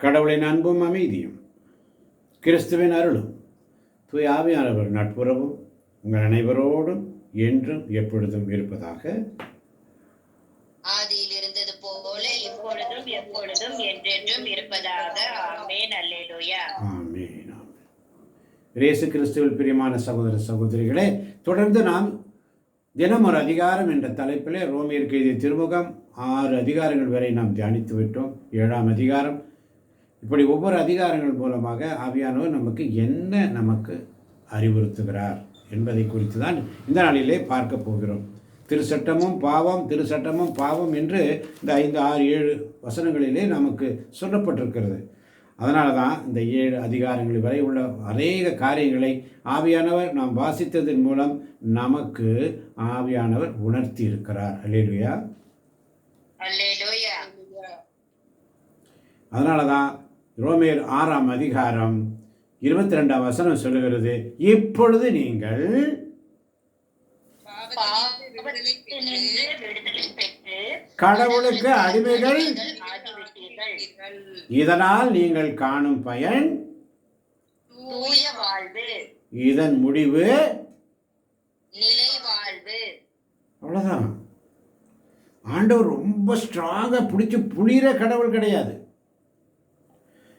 கடவுளின் அன்பும் அமைதியும் கிறிஸ்துவின் அருளும் தூய ஆவியானவர் நட்புறவும் உங்கள் அனைவரோடும் என்றும் எப்பொழுதும் இருப்பதாக. ஆதியில் இருந்தது போல இப்பொழுதும் எப்பொழுதும் என்றென்றும் இருப்பதாக. ஆமென். அல்லேலூயா. ஆமென். இயேசு கிறிஸ்துவில் பிரியமான சகோதர சகோதரிகளே, தொடர்ந்து நாம் தினம் ஒரு அதிகாரம் என்ற தலைப்பிலே ரோமியருக்கு எழுதிய திருமுகம் 6 அதிகாரங்கள் வரை நாம் தியானித்து விட்டோம். 7ஆம் அதிகாரம். இப்படி ஒவ்வொரு அதிகாரங்கள் மூலமாக ஆவியானவர் நமக்கு அறிவுறுத்துகிறார் என்பதை குறித்து தான் இந்த நாளிலே பார்க்க போகிறோம். திருச்சட்டமும் பாவம் என்று இந்த 5, 6, 7 வசனங்களிலே நமக்கு சொல்லப்பட்டிருக்கிறது. அதனால தான் இந்த 7 அதிகாரங்கள் வரை உள்ள அநேக காரியங்களை ஆவியானவர் நாம் வாசித்ததன் மூலம் நமக்கு ஆவியானவர் உணர்த்தி இருக்கிறார். அல்லேலூயா. அதனால தான் ரோமேயர் 6ஆம் அதிகாரம் 22ஆம் வசனம் சொல்லுகிறது, இப்பொழுது நீங்கள் கடவுளுக்கு அடிமைகள், இதனால் நீங்கள் காணும் பயன் தூய வாழ்வு, இதன் முடிவு நிலை வாழ்வு. அவ்வளவுதான். ஆண்டவர் ரொம்ப ஸ்ட்ராங்கா பிடிச்சி புளிகிற கடவுள் கிடையாது.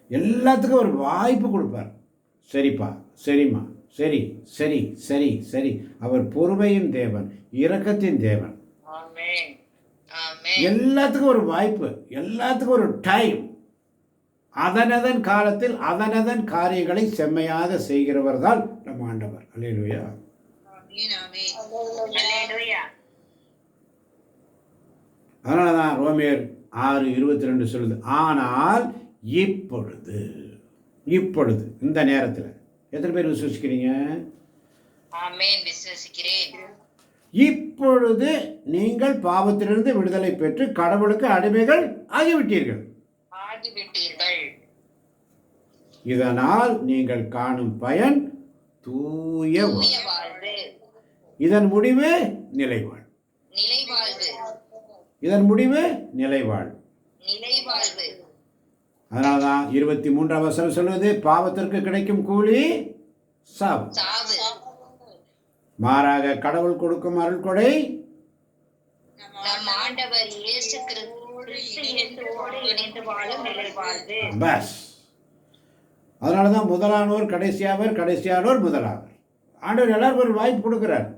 எல்லாத்துக்கும் ஒரு வாய்ப்பு கொடுப்பார். சரிப்பா, சரிம்மா, சரி சரி சரி சரி. அவர் பொறுமையின் தேவன், இரக்கத்தின் தேவன். எல்லாத்துக்கும் ஒரு வாய்ப்பு, எல்லாத்துக்கும் ஒரு டைம். அதனதன் காலத்தில் அதனதன் காரியங்களை செம்மையாக செய்கிறவர் தான் நம் ஆண்டவர். அல்லேலூயா. அதனாலதான் ரோமேயர் 6:22 சொல்லுது, ஆனால் இப்பொழுது இந்த நேரத்தில் எத்தனை பேர் விசுவசிக்கிறீங்க? ஆமென், விசுவசிக்கிறேன். இப்பொழுது நீங்கள் பாவத்திலிருந்து விடுதலை பெற்று கடவுளுக்கு அடிமைகள் ஆகிவிட்டீர்கள். இதனால் நீங்கள் காணும் பயன் தூய வாழ்வு, இதன் முடிவு நிலைவாழ். இதன் முடிவு நிலைவாழ். அதனால்தான் 23ஆம் வசனம் சொல்வது, பாவத்திற்கு கிடைக்கும் கூலி சாவு. மாறாக கடவுள் கொடுக்கும் அருள் கொடை பஸ். அதனாலதான் முதலானோர் கடைசியாவர், கடைசியானோர் முதலாவர். ஆண்டவர் எல்லாருக்கும் ஒரு வாய்ப்பு கொடுக்கிறார்.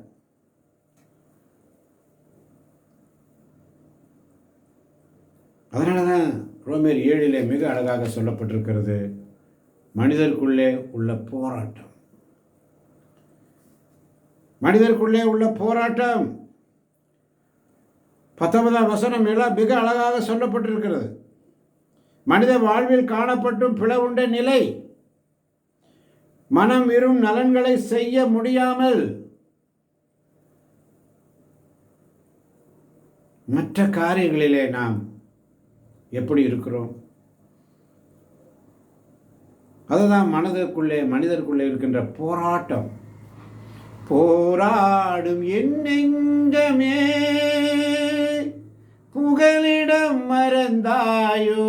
அதனாலதான் ரோமேயர் 7 மிக அழகாக சொல்லப்பட்டிருக்கிறது, மனிதருக்குள்ளே உள்ள போராட்டம். மனிதருக்குள்ளே உள்ள போராட்டம் 19ஆம் வசனம் எல்லாம் மிக அழகாக சொல்லப்பட்டிருக்கிறது. மனித வாழ்வில் காணப்பட்டும் பிளவுண்ட நிலை, மனம் விரும் நலன்களை செய்ய முடியாமல் மற்ற காரியங்களிலே நாம் எப்படி இருக்கிறோம்? அதுதான் மனிதருக்குள்ளே இருக்கின்ற போராட்டம். போராடும் என் நெஞ்சமே புகலிடம் மறந்தாயோ,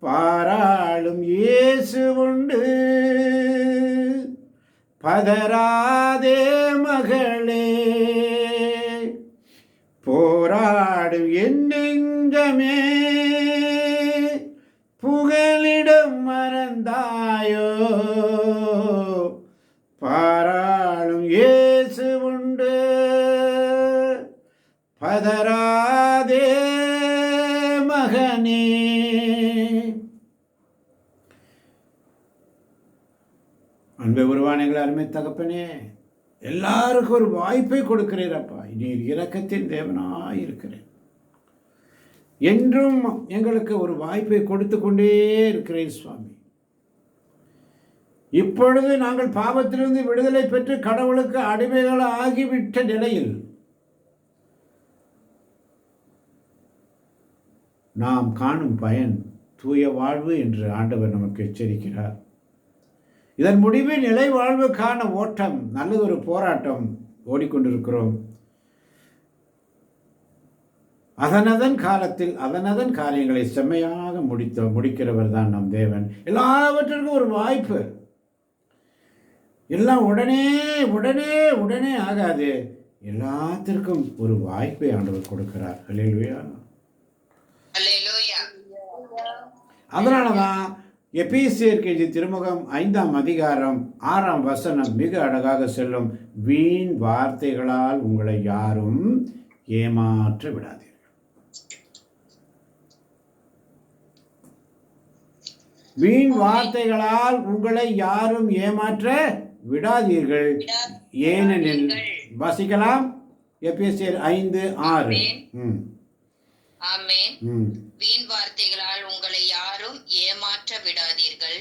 பாராளும் இயேசு உண்டு பதராதே மகளே. போராடும் என் நெஞ்சமே புகலிடம் மறந்தாயோ, பாராளும் இயேசு உண்டு பதராதே மகனே. அன்பை உருவானைகள் அருமை தகப்பனே, எல்லாருக்கும் ஒரு வாய்ப்பை கொடுக்கிறீரப்பா. நீர் இரக்கத்தின் தேவனாய் இருக்கிறேன். என்றும் எங்களுக்கு ஒரு வாய்ப்பை கொடுத்து கொண்டே இருக்கிறேன் சுவாமி. இப்பொழுது நாங்கள் பாவத்திலிருந்து விடுதலை பெற்று கடவுளுக்கு அடிமைகள் ஆகிவிட்ட நிலையில் நாம் காணும் பயன் தூய வாழ்வு என்று ஆண்டவர் நமக்கு எச்சரிக்கிறார். இதன் முடிவு நிலை வாழ்வுக்கான ஓட்டம், நல்லதொரு போராட்டம் ஓடிக்கொண்டிருக்கிறோம். அதனதன் காலத்தில் அதனதன் காரியங்களை செம்மையாக முடிக்கிறவர் தான் நம் தேவன். எல்லாவற்றிற்கும் ஒரு வாய்ப்பு. எல்லாம் உடனே உடனே உடனே ஆகாது. எல்லாத்திற்கும் ஒரு வாய்ப்பை ஆண்டவர் கொடுக்கிறார். அல்லேலூயா. அதனாலதான் எபேசியருக்கு எழுதிய திருமுகம் 5ஆம் அதிகாரம் 6ஆம் வசனம் மிக அழகாக சொல்லும், வீண் வார்த்தைகளால் உங்களை யாரும் ஏமாற்ற விடாதீர்கள். வீண் வார்த்தைகளால் உங்களை யாரும் ஏமாற்ற விடாதீர்கள். ஏனெனில் வாசிக்கலாம், எபேசியர் 5:6. வீண் வார்த்தைகளால் உங்களை யாரும் ஏமாற்ற விடாதீர்கள்,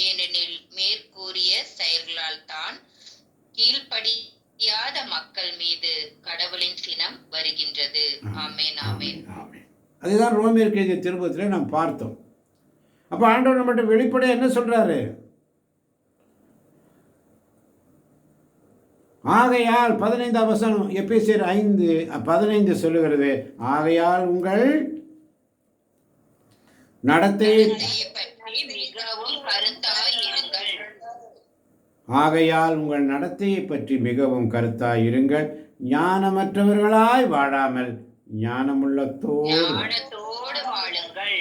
ஏனெனில் மேற்கூறிய செயல்களால் தான் கீழ்ப்படியாத மக்கள் மீது கடவுளின் சினம் வருகின்றது. ஆமென், ஆமென். அதுதான் ரோமியருக்கு எழுதிய திருமுகத்தில் நாம் பார்த்தோம். அப்ப ஆண்டவர் நம்மகிட்ட வெளிப்படையா என்ன சொல்றாரு? ஆகையால் 15ஆம் வசனம் எபேசியர் 5:15 சொல்லுகிறது, ஆகையால் உங்கள் நடத்தையை பற்றி மிகவும் கருத்தாய் இருங்கள், ஞானமற்றவர்களாய் வாழாமல் ஞானமுள்ளத்தோடு வாழுங்கள்,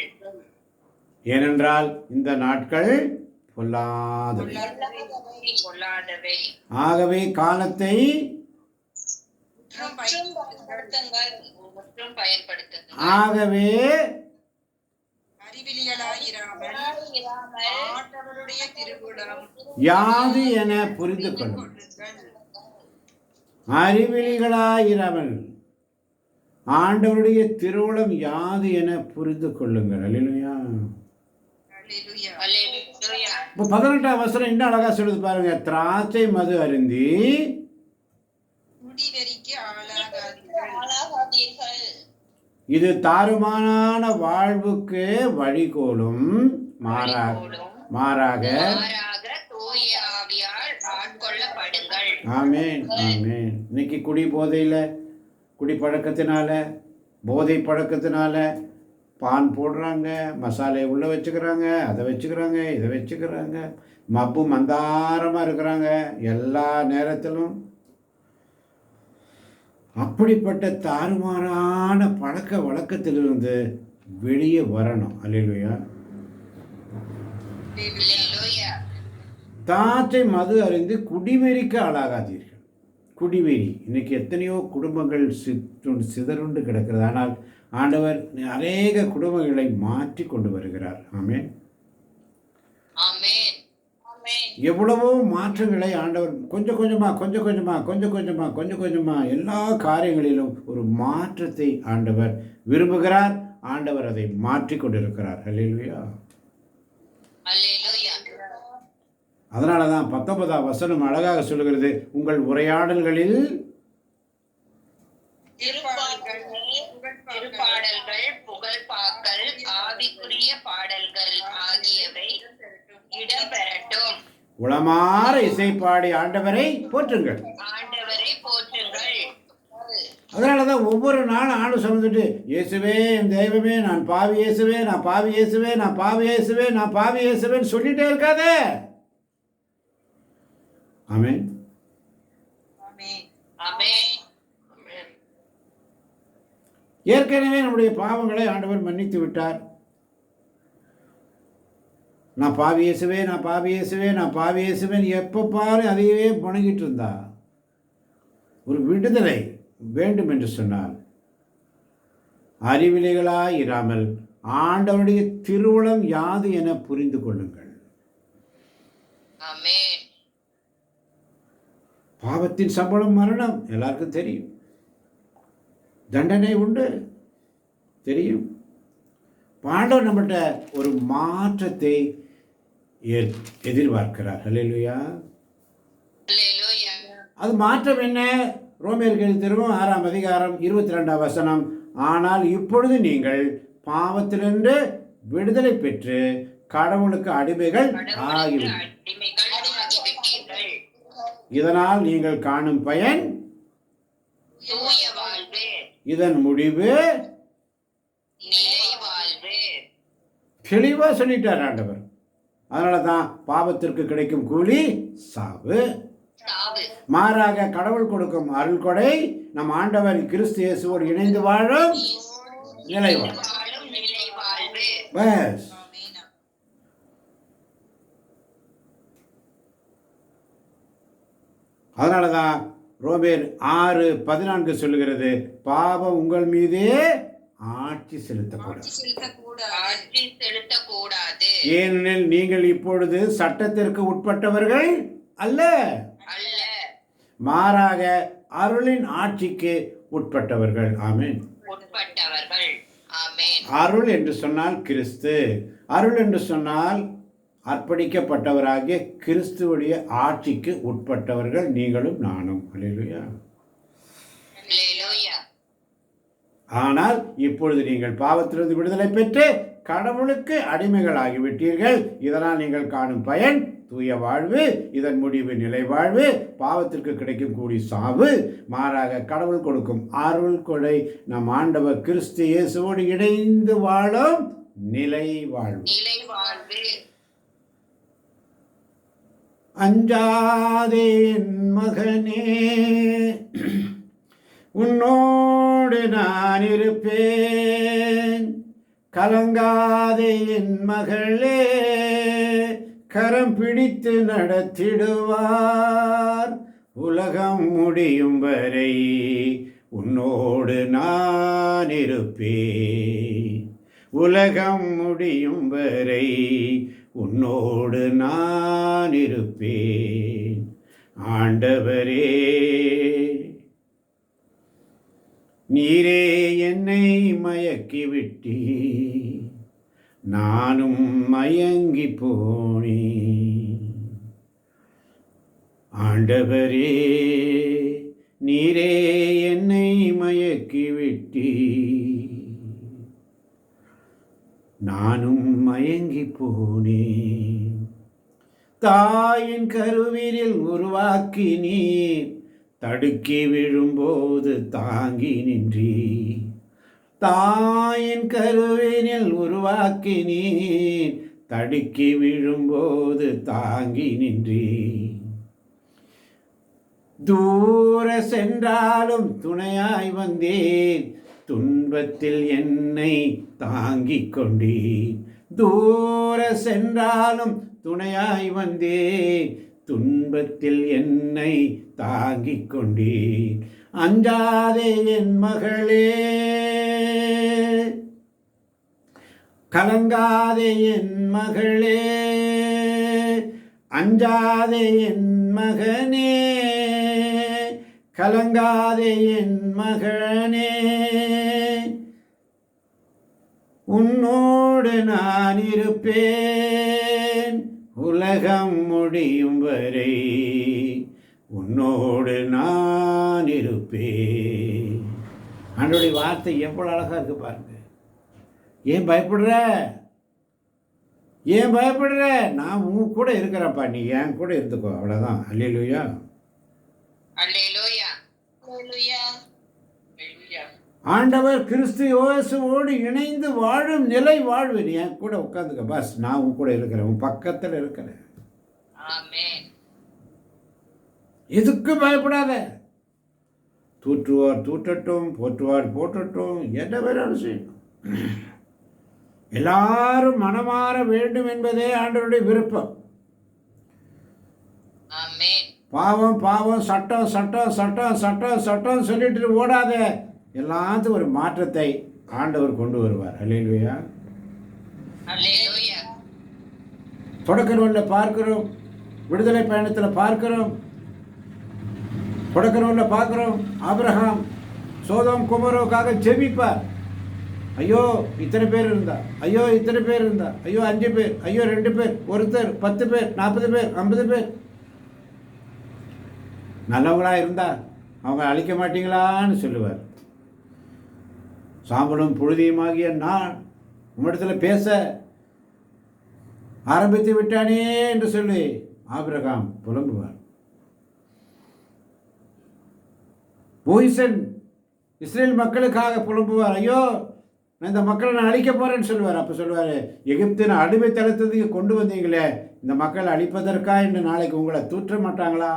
ஏனென்றால் இந்த நாட்கள் பொல்லாதவை. ஆகவே காலத்தை ஆகவே யாது என புரிந்து கொள்ளுங்கள். அறிவிலிகளாயிராமல் ஆண்டவருடைய திருவுளம் யாது என புரிந்து கொள்ளுங்கள். அல்லேலூயா. 18ஆம் வசனம் இன்னும் அழகா சொல்லுது பாருங்க, திராட்சை மது அருந்தி இது தாறுமாறான வாழ்வுக்கு வழிகோலும், மாறாக ஆமென், ஆமென். இன்னைக்கு குடி போதையில, குடி பழக்கத்தினால, போதை பழக்கத்தினால பான் போடுறாங்க, மசாலையை உள்ளே வச்சுக்கிறாங்க, அதை வச்சுக்கிறாங்க, இதை வச்சுக்கிறாங்க, மப்பு மந்தாரமாக இருக்கிறாங்க எல்லா நேரத்திலும். அப்படிப்பட்ட தாறுமாறான பழக்க வழக்கத்திலிருந்து வெளியே வரணும். அல்லேலூயா. தாச்சை மது அறிந்து குடிவெறிக்கு ஆளாகாதீர்கள். குடிவெறி இன்னைக்கு எத்தனையோ குடும்பங்கள் சிதறுண்டு கிடக்கிறது. ஆனால் ஆண்டவர் அநேக குடும்பங்களை மாற்றி கொண்டு வருகிறார். ஆமென். எவ்வளவோ மாற்றங்களை ஆண்டவர் கொஞ்சம் கொஞ்சமா எல்லா காரியங்களிலும் ஒரு மாற்றத்தை ஆண்டவர் விரும்புகிறார். ஆண்டவர் அதை மாற்றி கொண்டிருக்கிறார். அல்லேலூயா. அதனாலதான் 19ஆம் வசனம் அழகாக சொல்லுகிறது, உங்கள் உரையாடல்களில் திருப்பாடல்கள், புகழ்பாக்கள், ஆவிக்குரிய பாடல்கள் ஆகியவை இடம்பெறட்டும். உளமாற இசைப்பாடி ஆண்டவரை போற்றுங்கள். அதனாலதான் ஒவ்வொரு நாளும் ஆண்டு சொல்லிட்டு, இயேசுவே என் தெய்வமே, நான் பாவி இயேசுவே, நான் பாவி இயேசுவே, நான் பாவி இயேசுவே, நான் பாவி இயேசுவேன்னு சொல்லிட்டே இருக்காதே. ஆமென். ஏற்கனவே நம்முடைய பாவங்களை ஆண்டவர் மன்னித்து விட்டார். நான் பாவி இயேசுவே, நான் பாவி இயேசுவே, நான் பாவி இயேசுவேன் எப்போ பாரு அதையே புணங்கிட்டு இருந்தா. ஒரு விடுதலை வேண்டும் என்று சொன்னால் அறிவிலிகளாய் இராமல் ஆண்டவருடைய திருவுளம் யாது என புரிந்து கொள்ளுங்கள். பாவத்தின் சம்பளம் மரணம், எல்லாருக்கும் தெரியும். தண்டனை உண்டு, தெரியும். ஆண்டவர் நம்மகிட்ட ஒரு மாற்றத்தை எதிர்பார்க்கிறார். அல்லேலூயா. அது மாற்றம் என்ன? ரோமியருக்கு எழுதிய திருமுகம் 6ஆம் அதிகாரம் 22ஆம் வசனம், ஆனால் இப்பொழுது நீங்கள் பாவத்திலிருந்து விடுதலை பெற்று கடவுளுக்கு அடிமைகள் ஆகிவிட்டீர்கள். இதனால் நீங்கள் காணும் பயன், இதன் முடிவு தெளிவாக சொல்லிட்டார் ஆண்டவர். அதனால தான் பாவத்திற்கு கிடைக்கும் கூலி சாவு. மாறாக கடவுள் கொடுக்கும் அருள் கொடை நம் ஆண்டவர் கிறிஸ்து இயேசுவோடு இணைந்து வாழும் நிலை வாழ்வு. பஸ் அதனால தான் ரோமேர் 6:14 சொல்லுகிறது, பாவம் உங்கள் மீதே ஆட்சி செலுத்தக்கூடாது. ஏனெனில் நீங்கள் இப்பொழுது சட்டத்திற்கு உட்பட்டவர்கள் அல்ல, மாறாக அருளின் ஆட்சிக்கு உட்பட்டவர்கள். ஆமென். அருள் என்று சொன்னால் கிறிஸ்து, அருள் என்று சொன்னால் அர்ப்பணிக்கப்பட்டவராகிய கிறிஸ்துவுடைய ஆட்சிக்கு உட்பட்டவர்கள் நீங்களும் நானும். அல்லேலூயா. ஆனால் இப்பொழுது நீங்கள் பாவத்திலிருந்து விடுதலை பெற்று கடவுளுக்கு அடிமைகளாகிவிட்டீர்கள். இதனால் நீங்கள் காணும் பயன் தூய வாழ்வு, இதன் முடிவு நிலை வாழ்வு. பாவத்திற்கு கிடைக்கும் கூலி சாவு. மாறாக கடவுள் கொடுக்கும் அருள் கொடை நம் ஆண்டவர் கிறிஸ்து இயேசுவோடு இணைந்து வாழும் நிலை வாழ்வு. அஞ்சாதே என் மகனே, உன்னோடு நான் இருப்பேன். கலங்காதே என் மகளே, கரம் பிடித்து நடத்திடுவார். உலகம் முடியும் வரை உன்னோடு நான் இருப்பேன். உலகம் முடியும் வரை உன்னோடு நான் இருப்பேன். ஆண்டவரே, நீரே என்னை மயக்கி விட்டீர், நானும் மயங்கி போனேன். ஆண்டவரே, நீரே என்னை மயக்கி விட்டீர், நானும் மயங்கி போனேன். தாயின் கருவினில் உருவாக்கி நீர், தடுக்கி விழும்போது தாங்கி நின்றீர். தாயின் கருவினில் உருவாக்கி நீர், தடுக்கி விழும்போது தாங்கி நின்றீர். தூர சென்றாலும் துணையாய் வந்தேன், துன்பத்தில் என்னை தாங்கிக் கொண்டீர். தூர சென்றாலும் துணையாய் வந்தேன், துன்பத்தில் என்னை தாங்கிக் கொண்டீர். அஞ்சாதே என் மகளே, கலங்காதே என் மகளே, அஞ்சாதே என் மகனே, கலங்காதே என் மகனே. உன்னோடு நான் இருப்பேன், உலகம் முடியும் வரை உன்னோடு நான் இருப்பேன். ஆண்டவருடைய வார்த்தை எவ்வளவு அழகா இருக்கு பாருங்க. ஏன் பயப்படுற? ஏன் பயப்படுற? நான் உன் கூட இருக்கிறப்பா, நீ என் கூட இருந்துக்கோ, அவ்வளவுதான். அல்லேலூயா. ஆண்டவர் கிறிஸ்து இயேசுவோடு இணைந்து வாழும் நிலை வாழ்வு. நீ என் கூட உட்காந்துக்க பாஸ், நான் உன் கூட இருக்கிறேன், உன் பக்கத்தில் இருக்கிறேன். எதுக்கு பயப்படாத. தூற்றுவார் தூற்றட்டும், போற்றுவார் போற்றட்டும், என்ன வேணாலும் செய்யணும். எல்லாரும் மனமாற வேண்டும் என்பதே ஆண்டவருடைய விருப்பம். பாவம் பாவம், சட்டம் சட்டம் சட்டம் சட்டம் சட்டம் சொல்லிட்டு ஓடாத. எல்லாத்துக்கும் ஒரு மாற்றத்தை ஆண்டவர் கொண்டு வருவார். அல்லேலூயா. தொடக்க நூலில் பார்க்கிறோம், விடுதலை பயணத்தில் பார்க்கிறோம், தொடக்க நூலில் பார்க்கிறோம். ஆபிரகாம் சோதோம் குமரோவுக்காக ஜெபிப்பார். ஐயோ இத்தனை பேர் இருந்தா, ஐயோ இத்தனை பேர் இருந்தா, ஐயோ 5 பேர், ஐயோ 2 பேர், ஒருத்தர், 10 பேர், 40 பேர், 50 பேர். நல்லவங்களா இருந்தா அவங்க அழிக்க மாட்டீங்களான்னு சொல்லுவார். சாம்பலும் புழுதியுமாகிய நான் உம்மிடத்தில் பேச ஆரம்பித்து விட்டானே என்று சொல்லி ஆபிரகாம் புலம்புவார். மோசே இஸ்ரேல் மக்களுக்காக புலம்புவார். ஐயோ நான் இந்த மக்களை நான் அழிக்க போறேன்னு சொல்லுவார். அப்போ சொல்லுவார், எகிப்தின் அடிமைத்தனத்துக்கு கொண்டு வந்தீங்களே, இந்த மக்களை அழிப்பதற்கா என்று நாளைக்கு உங்களை தூற்ற மாட்டாங்களா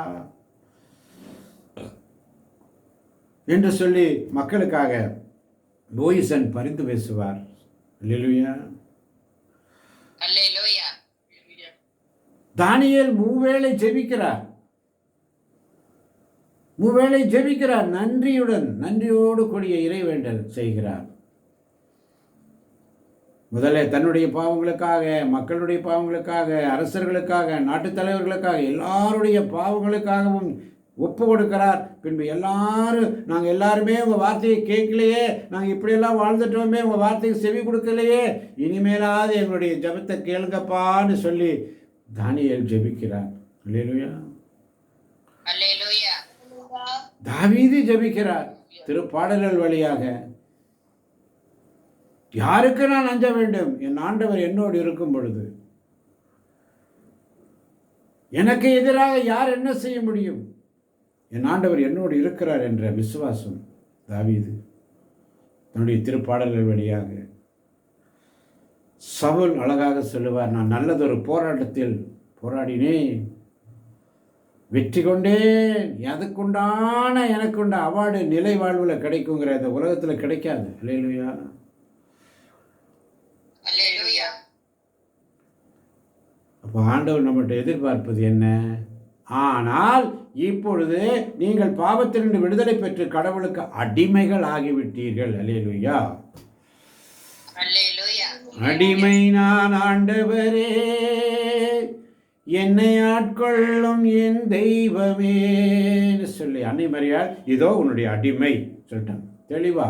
என்று சொல்லி மக்களுக்காக மோயிசன் பரிந்து பேசுவார். அல்லேலூயா. தானியேல் மூவேளை ஜெபிக்கிறார். நன்றியோடு கூடிய இறைவேண்டல் செய்கிறார். முதல்ல தன்னுடைய பாவங்களுக்காக, மக்களுடைய பாவங்களுக்காக, அரசர்களுக்காக, நாட்டுத் தலைவர்களுக்காக, எல்லாருடைய பாவங்களுக்காகவும் ஒப்பு கொடுக்கிறார். பின்பு நாங்கள் எல்லாருமே உங்கள் வார்த்தையை கேட்கலையே, நாங்கள் இப்படியெல்லாம் வாழ்ந்துட்டோமே, உங்கள் வார்த்தைக்கு செவி கொடுக்கலையே, இனிமேலாவது எங்களுடைய ஜெபத்தை கேளுங்கப்பான்னு சொல்லி தானியேல் ஜெபிக்கிறார். அல்லேலூயா. தாவீது ஜெபிக்கிறார் திருப்பாடல்கள் வழியாக. யாருக்கு நான் அஞ்ச வேண்டும்? என் ஆண்டவர் என்னோடு இருக்கும் பொழுது எனக்கு எதிராக யார் என்ன செய்ய முடியும்? என் ஆண்டவர் என்னோடு இருக்கிறார் என்ற விசுவாசம் தாவீது தன்னுடைய திருப்பாடல்கள் வழியாக. சவுல் அழகாக சொல்லுவார், நான் நல்லதொரு போராட்டத்தில் போராடினேன், வெற்றி கொண்டேன், எனக்குண்ட அவார்டு நிலை வாழ்வில் கிடைக்குங்கிற இந்த உலகத்தில் கிடைக்காது. அல்லேலூயா. அப்போ ஆண்டவர் நம்மகிட்ட எதிர்பார்ப்பது என்ன? ஆனால் இப்பொழுது நீங்கள் பாவத்திலிருந்து விடுதலை பெற்று கடவுளுக்கு அடிமைகள் ஆகிவிட்டீர்கள். அல்லேலூயா. அடிமை நான் ஆண்டவரே, என்னை ஆட்கொள்ளும் என் தெய்வமே சொல்லி அன்னை மரியாள் இதோ உன்னுடைய அடிமை சொல்லிட்டாங்க தெளிவா.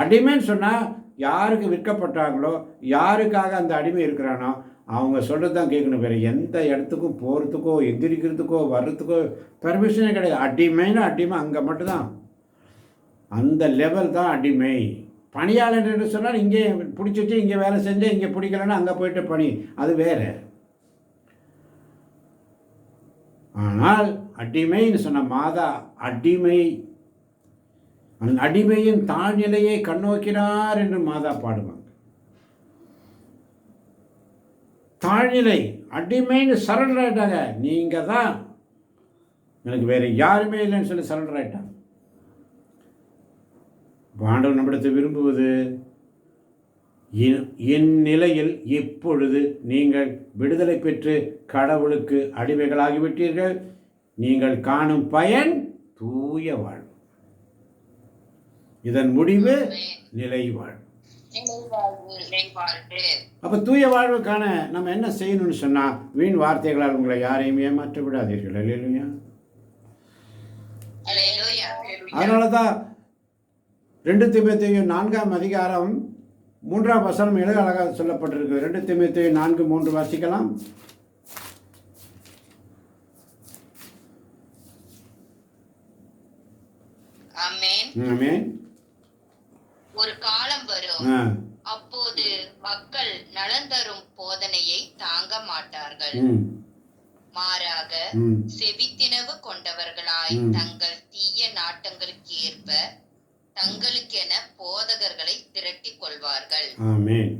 அடிமைன்னு சொன்னால் யாருக்கு விற்கப்பட்டாங்களோ, யாருக்காக அந்த அடிமை இருக்கிறானோ அவங்க சொல்கிறது தான் கேட்கணும். வேறு எந்த இடத்துக்கும் போகிறதுக்கோ, எந்திரிக்கிறதுக்கோ, வர்றதுக்கோ பர்மிஷனே கிடையாது. அடிமை அங்கே மட்டும்தான், அந்த லெவல் தான் அடிமை. பணியாளர் என்று சொன்னால் இங்கே பிடிச்சிட்டு இங்கே வேலை செஞ்சு இங்கே பிடிக்கலன்னா அங்கே போயிட்டு பணி, அது வேறு. ஆனால் அடிமைன்னு சொன்ன மாதா அடிமை, அந்த அடிமையின் தாழ்நிலையை கண்ணோக்கினார் என்று மாதா பாடுவாங்க. தாழ்நிலை, அடிமைன்னு சரண்டர் ஆயிட்டாங்க. நீங்கள் தான் எனக்கு வேறு யாருமே இல்லைன்னு சொல்லி சரண்டர் ஆயிட்டாங்க. ஆண்டவர் நம்மிடத்தை விரும்புவது, என் நிலையில் இப்பொழுது நீங்கள் விடுதலை பெற்று கடவுளுக்கு அடிமைகளாகிவிட்டீர்கள், நீங்கள் காணும் பயன் தூய வாழ்வு, இதன் முடிவு நிலை வாழ்வு. அப்ப தூய வாழ்வுக்கான நம்ம என்ன செய்யணும்னு சொன்னா, வீண் வார்த்தைகளால் உங்களை யாரையும் ஏமாற்ற விடாதீர்கள். அல்லேலூயா. அதனாலதான் 2 தீமோத்தேயு 4ஆம் அதிகாரம் 3ஆம் வசனம் எழுத அழகாக சொல்லப்பட்டிருக்கு. 2 தீமோத்தேயு 4:3 வாசிக்கலாம். ஆமென். ஒரு காலம் வரும், அப்போது மக்கள் நலன் தரும் போதனையை தாங்க மாட்டார்கள், மாறாக செவித்தினவு கொண்டவர்களாய் தங்கள் தீய நாட்டங்களுக்கு ஏற்ப தங்களுக்கென போதகர்களை திரட்டிக் கொள்வார்கள்.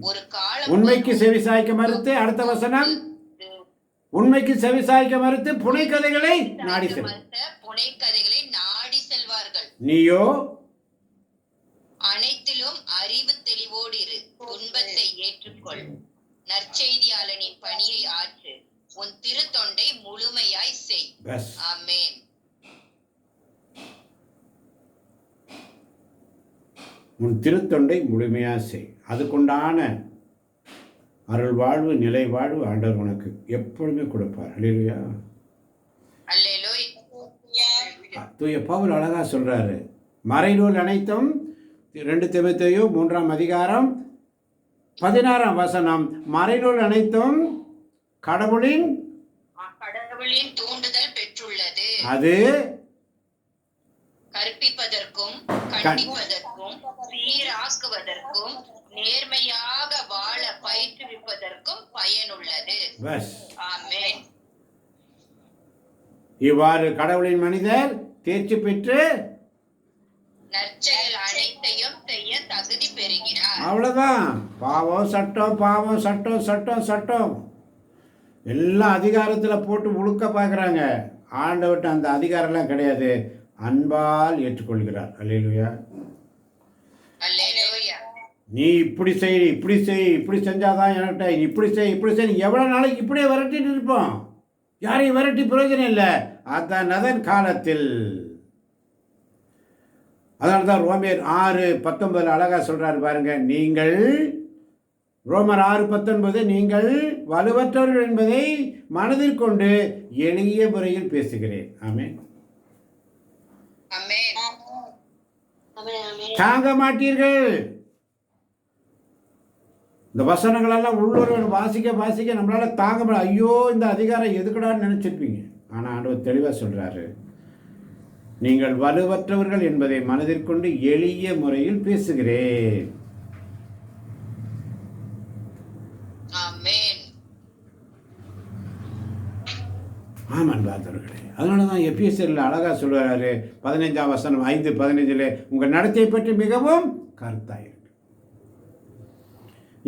ஒரு காலம் உண்மைக்கு செவிசாய்க்க மறுத்து, அடுத்த வசனம், உண்மைக்கு செவிசாய்க்க மறுத்து புனைக்கதைகளை நாடி செல்வார்கள். நீயோ அனைத்திலும் அறிவு தெளிவோடு இரு, துன்பத்தை ஏற்றுக்கொள், நற்செய்தியாளனின் பணியை ஆற்று, உன் திருத்தொண்டை முழுமையாய் செய். ஆமென். உன் திருத்தொண்டை முழுமையாக செய். அதுக்குண்டான அருள் வாழ்வு, நிலை வாழ்வு ஆண்டவர் உனக்கு எப்பொழுதுமே கொடுப்பார். அல்லேலூயா. தூய பவுல் அழகா சொல்றாரு, மறைநூல் அனைத்தும் 2 தீமோத்தேயு 3ஆம் அதிகாரம் 16ஆம் வசனம், மறைநூல் அனைத்தும் கடவுளின் தூண்டுதல் பெற்றுள்ளது, அது கற்பிப்பதற்கும் கண்டிப்பதற்கும் சீராக்குவதற்கும் நேர்மையாக வாழ பயிற்றுவிப்பதற்கும் பயனுள்ளது. ஆமென். இவ்வாறு கடவுளின் மனிதர் தேர்ச்சி பெற்று நற்செயல் அனைத்தையும் செய்ய தகுதி பெறுகிறார். அவ்வளவுதான். பாவம் சட்டம், பாவம் சட்டம், சட்டம் சட்டம் எல்லாம் அதிகாரத்தில் போட்டு முழுக்க பார்க்குறாங்க. ஆண்டவர்கிட்ட அந்த அதிகாரம்லாம் கிடையாது. அன்பால் ஏற்றுக்கொள்கிறார். அல்லேலூயா. அல்லேலூயா. நீ இப்படி செய், இப்படி செய், இப்படி செஞ்சாதான் என்கிட்ட, இப்படி செய், இப்படி செய். எவ்வளோ நாளைக்கு இப்படியே விரட்டிட்டு இருப்போம்? யாரையும் விரட்டி பிரயோஜனம் இல்லை. அதன் காலத்தில். அதனால தான் ரோமர் 6:19 அழகா சொல்றாரு பாருங்க. நீங்கள் ரோமர் 6:19 நீங்கள் வலுவற்றவர்கள் என்பதை மனதில் கொண்டு எளிய முறையில் பேசுகிறேன். ஆமென். ஆமென். தாங்க மாட்டீர்கள். இந்த வசனங்களெல்லாம் உள்ளூர் வாசிக்க நம்மளால தாங்க முடியல. ஐயோ, இந்த அதிகாரம் எதுக்குடான்னு நினைச்சிருப்பீங்க. ஆனால் ஆண்டவர் தெளிவாக சொல்றாரு, நீங்கள் வலுவற்றவர்கள் என்பதை மனதில் கொண்டு எளிய முறையில் பேசுகிறேன். ஆமாம் பார்த்தவர்களே. அதனால தான் எபிஎஸ்சியில் அழகா சொல்றாரு 15ஆம் வசனம் 5:15 உங்கள் நடத்தையை பற்றி மிகவும் கருத்தாயிருக்கு.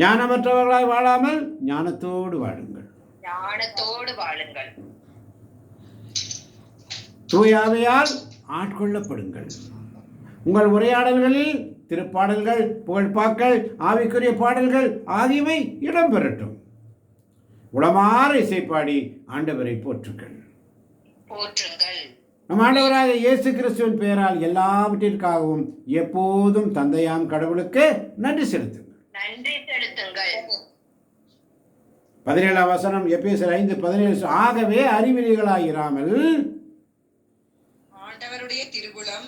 ஞானமற்றவர்களாய் வாழாமல் ஞானத்தோடு வாழுங்கள். ஞானத்தோடு வாழுங்கள். தூயாவையால் ஆட்கொள்ளப்படுங்கள். உங்கள் உரையாடல்களில் திருப்பாடல்கள், புகழ்பாக்கள், ஆவிக்குரிய பாடல்கள் ஆகியவை இடம்பெறட்டும். உளமாற இசைப்பாடி ஆண்டவரை போற்றுங்கள். நம் ஆண்டவராக இயேசு கிறிஸ்துவின் பெயரால் எல்லாவற்றிற்காகவும் எப்போதும் தந்தையாம் கடவுளுக்கு நன்றி செலுத்துங்கள். 17ஆம் வசனம் எபேசியர் 5:17 ஆகவே அறிவிலிகளாயிராமல் ஆண்டவருடைய திருவுளம்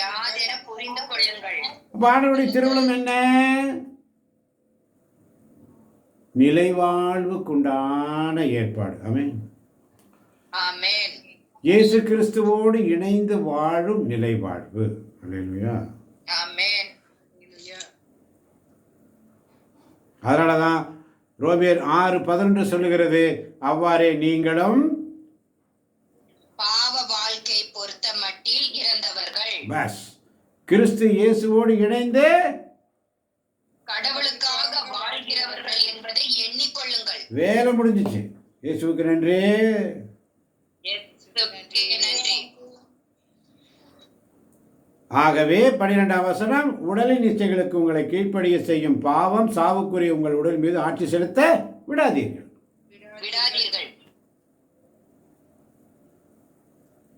யாதென புரிந்து கொள்ளுங்கள். ஆண்டவருடைய திருவுளம் என்ன? நிலைவாழ்வுக்குண்டான ஏற்பாடு. ஆமென். ஆமென். இயேசு கிறிஸ்துவோடு இணைந்து வாழும் நிலைவாழ்வு. அல்லேலூயா. ஆமென். அதனாலதான் ரோமர் 6:11 சொல்லுகிறது, அவ்வாறே நீங்களும் பாவ வாழ்க்கை பொறுத்த மட்டில் இறந்தவர்கள். பஸ் கிறிஸ்து இயேசுவோடு இணைந்து கடவுளுக்காக வாழ்கிறவர்கள் என்பதை எண்ணிக்கொள்ளுங்கள். வேலை முடிஞ்சிச்சு. இயேசுவுக்கு நன்றி. ஆகவே 12ஆம் வசனம் உடலின் இச்சைகளுக்கு உங்களை கீழ்ப்படிய செய்யும் பாவம் சாவுக்குரிய உங்கள் உடல் மீது ஆட்சி செலுத்த விடாதீர்கள்.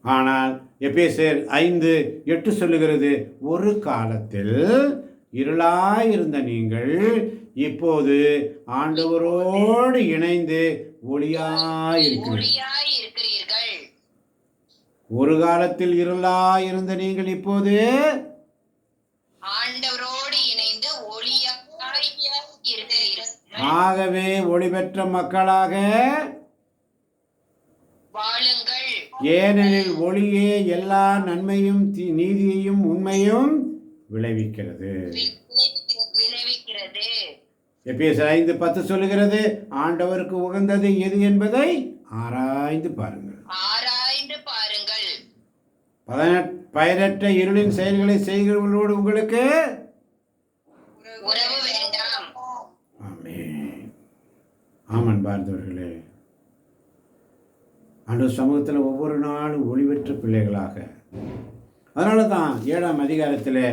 ஆனால் எபேசியர் 5:8 சொல்லுகிறது, ஒரு காலத்தில் இருளாயிருந்த நீங்கள் இப்போது ஆண்டவரோடு இணைந்து ஒளியாயிருக்கிறீர்கள். ஒரு காலத்தில் இருளாயிருந்த நீங்கள் இப்போது ஆண்டவரோடு இணைந்து ஒளியாயிருக்கிறீர்கள். ஆகவே ஒளி பெற்ற மக்களாக வாழுங்கள். ஏனெனில் ஒளியே எல்லா நன்மையும் நீதியையும் உண்மையும் விளைவிக்கிறது. எபேசியர் 5:10 சொல்லுகிறது, ஆண்டவருக்கு உகந்தது எது என்பதை ஆராய்ந்து பாருங்கள். பயனற்ற இருளின் செயல்களை செய்கிறவர்களோடு உங்களுக்கு உறவு வேண்டாம். ஆமென். ஆமன் பார்த்தவர்களே, ஆண்டவர் சமூகத்தில் ஒவ்வொரு நாளும் ஒளிவெற்ற பிள்ளைகளாக. அதனால தான் 7ஆம் அதிகாரத்தில்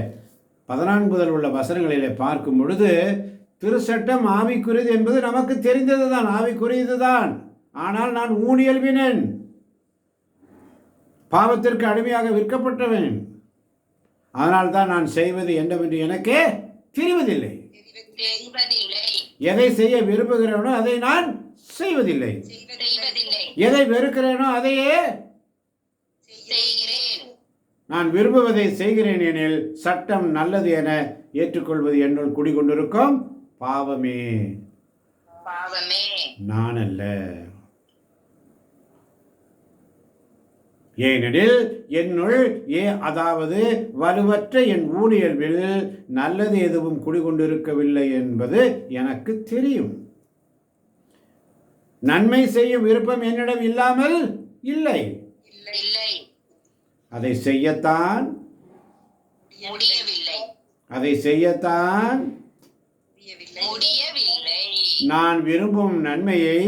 14 முதல் உள்ள வசனங்களிலே பார்க்கும் பொழுது திருச்சட்டம் ஆவிக்குரியது என்பது நமக்கு தெரிந்தது தான், ஆவிக்குரியது தான். ஆனால் நான் ஊனியல்வினன், பாவத்திற்கு அடிமையாக விற்கப்பட்டவன். அதனால் தான் நான் செய்வது என்னவென்று எனக்கே தெரிவதில்லை. எதை செய்ய விரும்புகிறேனோ அதை நான் செய்வதில்லை. எதை வெறுக்கிறேனோ அதையே நான் விரும்புவதை செய்கிறேன் எனில் சட்டம் நல்லது என ஏற்றுக்கொள்வது என்னுள் குடிகொண்டிருக்கும் பாவமே, நான் அல்ல. ஏனெனில் என்னுள் அதாவது வலுவற்ற என் ஊழியர்வில் நல்லது எதுவும் குடிகொண்டிருக்கவில்லை என்பது எனக்கு தெரியும். நன்மை செய்யும் விருப்பம் என்னிடம் இல்லாமல் இல்லை. அதை செய்யத்தான் அதை செய்யத்தான் முடியவில்லை. நான் விரும்பும் நன்மையை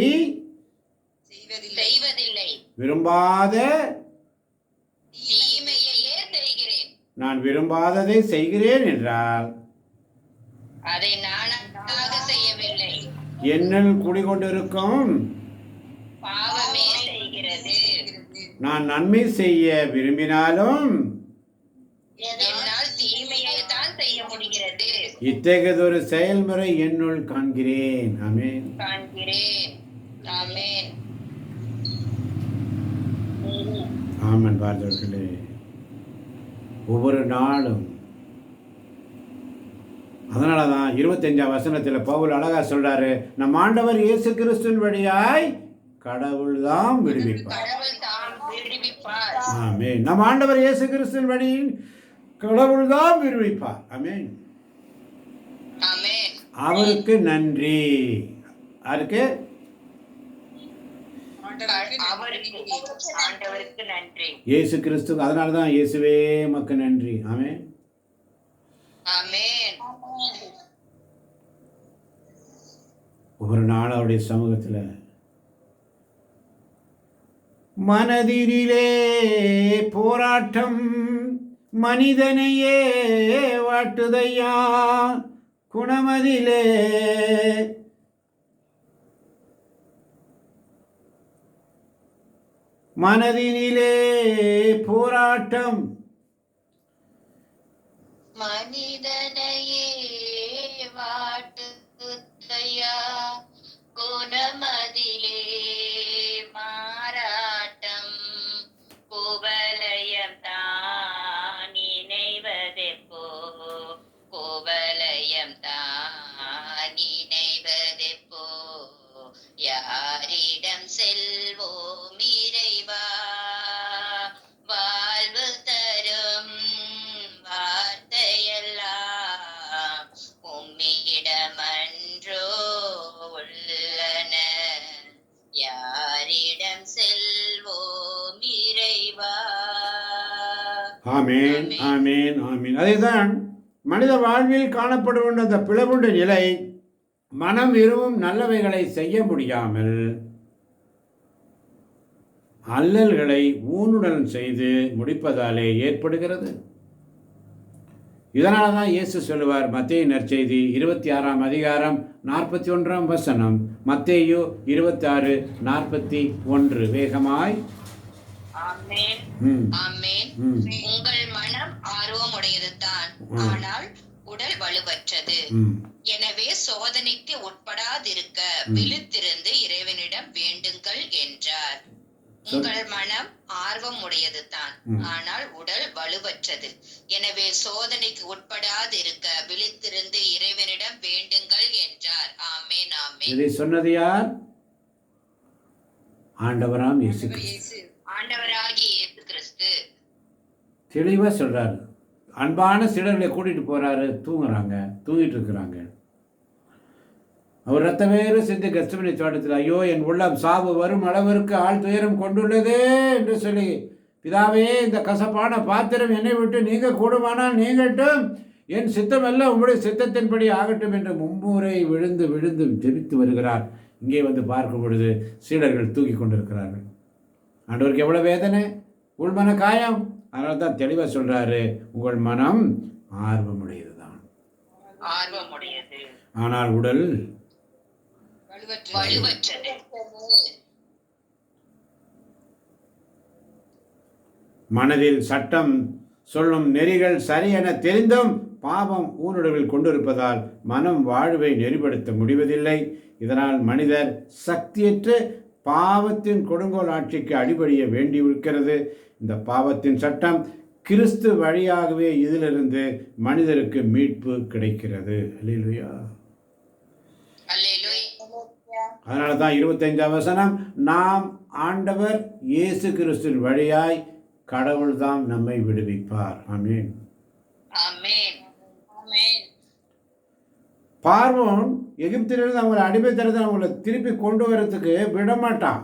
செய்வதில்லை. விரும்பாத தீமையையே செய்கிறேன். நான் விரும்பாததை செய்கிறேன் என்றால் அதை நானாக செய்யவில்லை. என்னில் குடிகொண்டிருக்கும் பாவமே செய்கிறது. நான் நன்மை செய்ய விரும்பினாலும் என்னால் தீமையை தான் செய்ய முடிகிறது. இத்தகையதொரு செயல்முறை என்னுள் காண்கிறேன். ஆமென். காண்கிறேன். ஆமென். ஆமென். பார்த்தவர்களே, ஒவ்வொரு நாளும் அதனால தான் 25ஆம் வசனத்தில் பவுல் அழகா சொல்றாரு, நம் ஆண்டவர் இயேசு கிறிஸ்துவின் வழியாய் கடவுள் தான் விடுவிப்பார். கடவுள் தான் விடுவிப்பார். ஆமென். நம் ஆண்டவர் இயேசு கிறிஸ்துவின் வழியில் கடவுள் தான் விடுவிப்பார். ஆமென். ஆமென். அவருக்கு நன்றி. அவருக்கு ஆண்டவருக்கு நன்றி. இயேசு கிறிஸ்து, அதனால தான் இயேசுவே மக்கு நன்றி. ஆமென். ஆமென். ஒவ்வொரு நாளும் அவருடைய சமூகத்தில் மனதிலே போராட்டம் மனிதனையே வாட்டுதையா, குணமதிலே மனதினிலே போராட்டம் மனிதனையே வாட்டுதையா, குணமதிலே மாறாட்டம், குவலயம் தான் நினைவதெப்போ, குவலயம் தான் நினைவதெப்போ, யாரிடம் செல்வோம் இறைவா, வாழ்வு தரும் வார்த்தையெல்லாம் உம்மிடமன்றோ உள்ளன, யாரிடம் செல்வோம் இறைவா. ஆமேன். ஆமேன். ஆமேன். அதேதான் மனித வாழ்வில் காணப்படுகின்ற அந்த பிளவுண்ட நிலை, மனம் விரும்பும் நல்லவைகளை செய்ய முடியாமல் அல்லல்களை ஊனுடன் செய்து முடிப்பதாலே ஏற்படுகிறது. இதனால தான் இயேசு சொல்லுவார், மத்தேயு நற்செய்தி 26ஆம் அதிகாரம் 41ஆம் வசனம், மத்தேயு 26:41, வேகமாய். ஆமென். ஆமென். உங்கள் மனம் ஆர்வமுடையது தான், ஆனால் உடல் வலுவற்றது. எனவே சோதனைக்கு உட்படாதிருக்க விழித்திருந்து இறைவனிடம் வேண்டுங்கள் என்றார். உங்கள் மனம் ஆர்வம் உடையது தான், ஆனால் உடல் வலுவற்றது. எனவே சோதனைக்கு உட்படாதிருக்க விழித்திருந்து இறைவனிடம் வேண்டுங்கள் என்றார். ஆமென். ஆமென். இதை சொன்னது யார்? ஆண்டவராம் இயேசு கிறிஸ்து. ஆண்டவராகிய இயேசு கிறிஸ்து தெளிவா சொல்றாரு. அன்பான சீடர்களை கூட்டிட்டு போறாரு, தூங்கிட்டு இருக்கிறாங்க. அவர் ரத்த வேறு சிந்தி கெத்செமனே தோட்டத்தில், ஐயோ என் உள்ளம் சாவு வரும் அளவிற்கு ஆள் துயரம் கொண்டுள்ளதே என்று சொல்லி, பிதாவே இந்த கசப்பான பாத்திரம் என்னை விட்டு நீங்க கூடுமானால் நீங்கட்டும், என் சித்தம் எல்லாம் உங்களுடைய சித்தத்தின்படி ஆகட்டும் என்று மும்முறை விழுந்து விழுந்து ஜெபித்து வருகிறார். இங்கே வந்து பார்க்கும் பொழுது சீடர்கள் தூக்கி கொண்டிருக்கிறார்கள். ஆண்டவருக்கு எவ்வளவு வேதனை, உள்மன காயம். அதனால தான் தெளிவாக சொல்றாரு, உங்கள் மனம் ஆர்வமுடையது தான், ஆர்வமுடையது, ஆனால் உடல் வலுவற்றது. மனதில் சட்டம் சொல்லும் நெறிகள் சரி என தெரிந்தும் பாவம் ஊனுடவில் கொண்டிருப்பதால் மனம் வாழ்வை நெறிப்படுத்த முடிவதில்லை. இதனால் மனிதர் சக்தியற்று பாவத்தின் கொடுங்கோல் ஆட்சிக்கு அடிபடிய வேண்டியிருக்கிறது. இந்த பாவத்தின் சட்டம் கிறிஸ்து வழியாகவே இதிலிருந்து மனிதருக்கு மீட்பு கிடைக்கிறது. அல்லேலூயா. அதனால தான் 25ஆம் வசனம், நாம் ஆண்டவர் இயேசு கிறிஸ்துவின் வழியாய் கடவுள் தான் நம்மை விடுவிப்பார். ஆமென். ஆமென். ஆமென். பார்வோன் எகிப்திலிருந்து அவங்களை அடிமைத்தனத்தை அவங்களை திருப்பி கொண்டு வரதுக்கு விடமாட்டான்.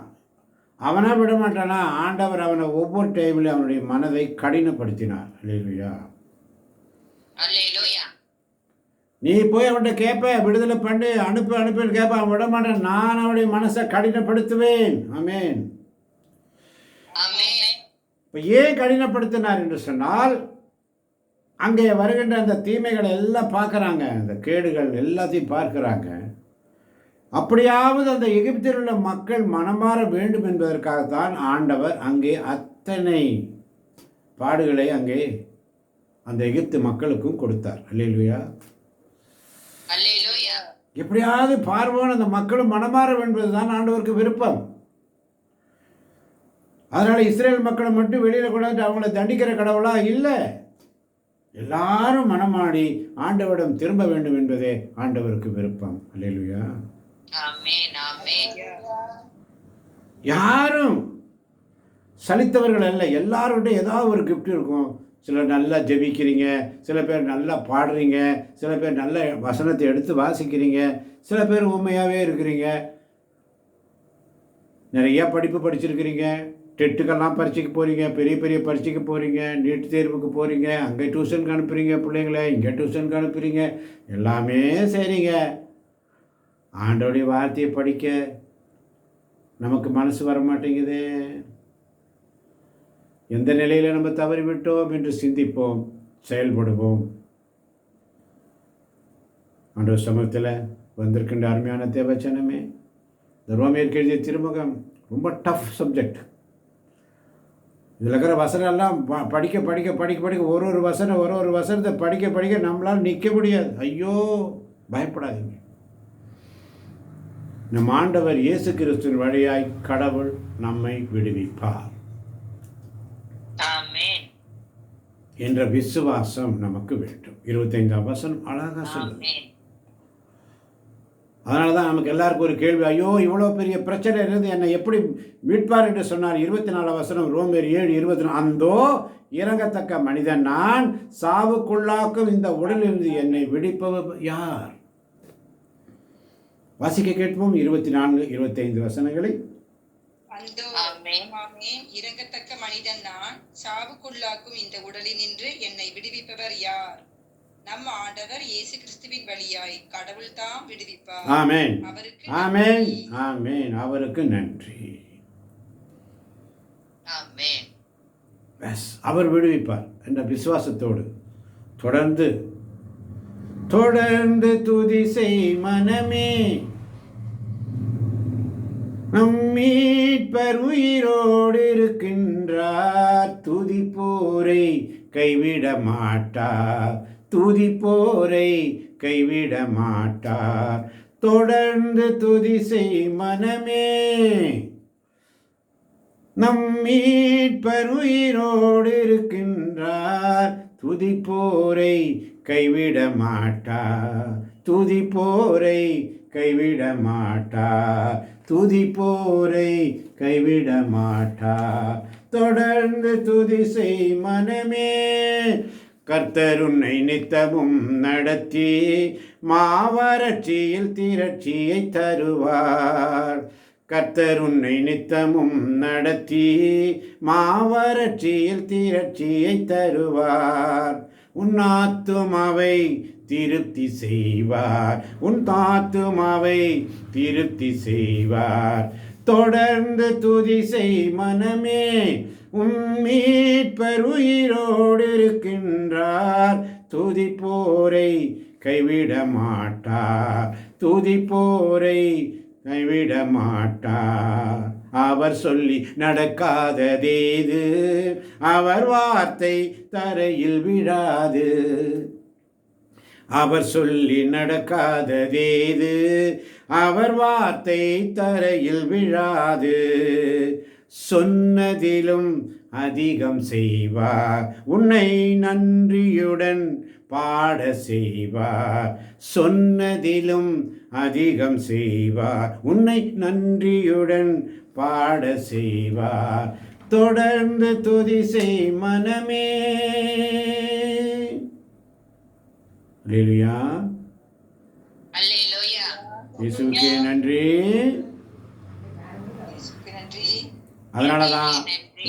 அவனா விடமாட்டானா? ஆண்டவர் அவனை ஒவ்வொரு டைம்லையும் அவனுடைய மனதை கடினப்படுத்தினார். அல்லேலூயா. அல்லேலூயா. நீ போய் அவன்கிட்ட கேட்ப, விடுதலை பண்ணு, அனுப்புன்னு கேட்ப, அவன் விட மாட்டான். நான் அவனுடைய மனசை கடினப்படுத்துவேன். ஆமென். இப்போ ஏன் கடினப்படுத்தினார் என்று சொன்னால், அங்கே வருகின்ற அந்த தீமைகளை எல்லாம் பார்க்குறாங்க, அந்த கேடுகள் எல்லாத்தையும் பார்க்குறாங்க. அப்படியாவது அந்த எகிப்தில் உள்ள மக்கள் மனமாற வேண்டும் என்பதற்காகத்தான் ஆண்டவர் அங்கே அத்தனை பாடுகளை அங்கே அந்த எகிப்து மக்களுக்கும் கொடுத்தார். அல்லேலூயா. எப்படியாவது பார்வோன் அந்த மக்களும் மனமாற என்பதுதான் ஆண்டவருக்கு விருப்பம். அதனால இஸ்ரேல் மக்களை மட்டும் வெளியில கொண்டாந்து அவங்கள தண்டிக்கிற கடவுளா இல்லை, எல்லாரும் மனமாடி ஆண்டவரிடம் திரும்ப வேண்டும் என்பதே ஆண்டவருக்கு விருப்பம். அல்லேலூயா. யாரும் சலித்தவர்கள் அல்ல. எல்லாருக்கிட்ட ஏதாவது ஒரு கிஃப்ட் இருக்கும். சிலர் நல்லா ஜெபிக்கிறீங்க, சில பேர் நல்லா பாடுறீங்க, சில பேர் நல்ல வசனத்தை எடுத்து வாசிக்கிறீங்க, சில பேர் உண்மையாகவே இருக்கிறீங்க, நிறைய படிப்பு படிச்சிருக்கிறீங்க, டெட்டுக்கெல்லாம் பரீட்சைக்கு போகிறீங்க, பெரிய பெரிய பரீட்சைக்கு போகிறீங்க, நீட் தேர்வுக்கு போகிறீங்க, அங்கே டியூஷனுக்கு அனுப்புகிறீங்க பிள்ளைங்களை, இங்கே டியூஷனுக்கு அனுப்புகிறீங்க, எல்லாமே செய்கிறீங்க. ஆண்டோடைய வார்த்தையை படிக்க நமக்கு மனசு வர மாட்டேங்குது. எந்த நிலையில் நம்ம தவறிவிட்டோம் என்று சிந்திப்போம், செயல்படுவோம். ஆண்டவர் சமூகத்தில் வந்திருக்கின்ற அருமையான தேவச்சனமே, இந்த ரோமியருக்கு எழுதிய திருமுகம் ரொம்ப டஃப் சப்ஜெக்ட். இதில் இருக்கிற வசனம் எல்லாம் படிக்க படிக்க படிக்க படிக்க ஒரு ஒரு வசனத்தை படிக்க படிக்க நம்மளால் நிற்க முடியாது. ஐயோ, பயப்படாதீங்க. நம் ஆண்டவர் இயேசு கிறிஸ்துவின் வழியாய் கடவுள் நம்மை விடுவிப்பார் என்ற விசுவாசம் நமக்கு வேண்டும். 25ஆம் வசனம் அழகாக சொல்லுது. அதனால தான் நமக்கு எல்லாருக்கும் ஒரு கேள்வி, ஐயோ இவ்வளோ பெரிய பிரச்சனை இருந்து என்னை எப்படி மீட்பார் என்று சொன்னார். 24ஆம் வசனம் ரோமர் 7:24, அந்தோ இறங்கத்தக்க மனிதன் நான், சாவுக்குள்ளாக்கும் இந்த உடலிலிருந்து என்னை விடுப்பவர் யார்? வாசிக்க கேட்போம் 24, 25 வசனங்களை. இறங்கத்தக்க மனிதன் நான், சாவுக்குள்ளாக்கும் இந்த உடலினின்று என்னை விடுவிப்பவர் யார்? நம்ம ஆண்டவர் இயேசு கிறிஸ்துவின் வழியாய் கடவுள் தாம் விடுவிப்பார். ஆமென், ஆமென், ஆமென். அவருக்கு நன்றி. அவர் விடுவிப்பார் என்ற விசுவாசத்தோடு தொடர்ந்து துதி செய் மனமே, நம் மீட்பர் உயிரோடு இருக்கின்றார், துதிப்போரை கைவிட மாட்டார், துதிப்போரை கைவிட மாட்டார். தொடர்ந்து துதி செய் மனமே, நம் மீட்பர் உயிரோடு இருக்கின்றார், துதிப்போரை கைவிட மாட்டார், துதிப்போரை கைவிட மாட்டார், துதிப்போரை கைவிட மாட்டார். தொடர்ந்து துதி செய் மனமே, கர்த்தர் உன்னை நித்தமும் நடத்தி மாவறட்சியில் திரட்சியை தருவார். கர்த்தர் உன்னை நித்தமும் நடத்தி மாவறட்சியில் திரட்சியை தருவார். உன் ஆத்துமாவை திருப்தி செய்வார், உன் ஆத்துமாவை திருப்தி செய்வார். தொடர்ந்து துதி செய் மனமே, உன் மீட்பர் உயிரோடு இருக்கின்றார், துதிப்போரை கைவிட மாட்டார், துதிப்போரை கைவிட மாட்டார். அவர் சொல்லி நடக்காததேது, அவர் வார்த்தை தரையில் விழாது. அவர் சொல்லி நடக்காததேது, அவர் வார்த்தை தரையில் விழாது. சொன்னதிலும் அதிகம் செய்வார், உன்னை நன்றியுடன் பாட செய்வார். சொன்னதிலும் அதிகம் செய்வார், உன்னை நன்றியுடன் பாட செய்வார். தொடர்ந்து துதி செய் மனமே. அல்லேலூயா, அல்லேலூயா. இயேசுவுக்கே நன்றி. அதனால தான்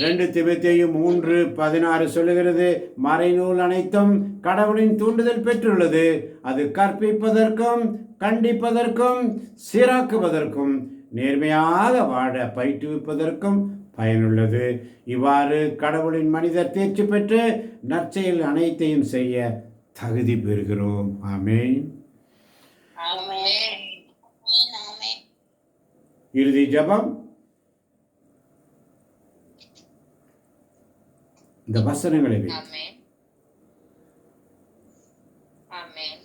2 தீமோத்தேயு 3:16 சொல்லுகிறது, மறைநூல் அனைத்தும் கடவுளின் தூண்டுதல் பெற்றுள்ளது. அது கற்பிப்பதற்கும் கண்டிப்பதற்கும் சீராக்குவதற்கும் நேர்மையாக வாழ பயிற்றுவிப்பதற்கும் பயனுள்ளது. இவ்வாறு கடவுளின் மனிதர் தேர்ச்சி பெற்று நற்செயல் அனைத்தையும் செய்ய தகுதி பெறுகிறோம். ஆமென். ஆமென். இறுதி ஜெபம். இந்த வசனங்களை வைத்து ஆமென். ஆமென்.